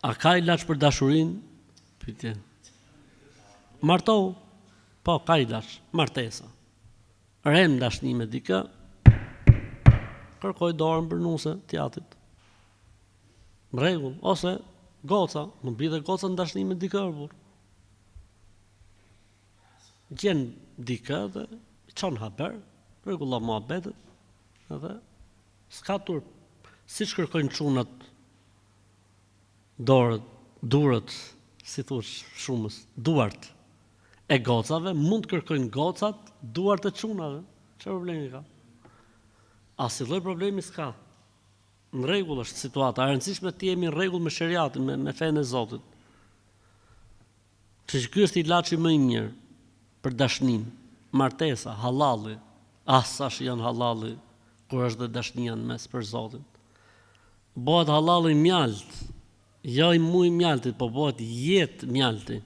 A ka ilaç për dashurinë? Pyetje. Martohu. Po, ka ilaç, martesa. Rem dashni me dikë, kërkoj dorën për nuse të jatit. Rregull, ose goca, më bide goca në dashni me dikë burr. Gjen dikë dhe çon haber, rregullon muhabetet, edhe s'ka turp. Siç kërkojnë çunat dorët, durët, si thush shumës, duart e gocave, mund të kërkojnë gocat duart e çunave. Çfarë problemi ka? Asnjë problemi s'ka. Në rregull është situata, e rëndësishme të jemi në rregull me sheriatin, me fenë e Zotit. Që ky është ilaçi më i mirë për dashnin, martesa, hallalli. Sash janë hallalli kur është dhe dashnia në mes për Zotin. Bëhet hallalli mjalt, jo i muj mjaltit, po bëhet jetë mjalti.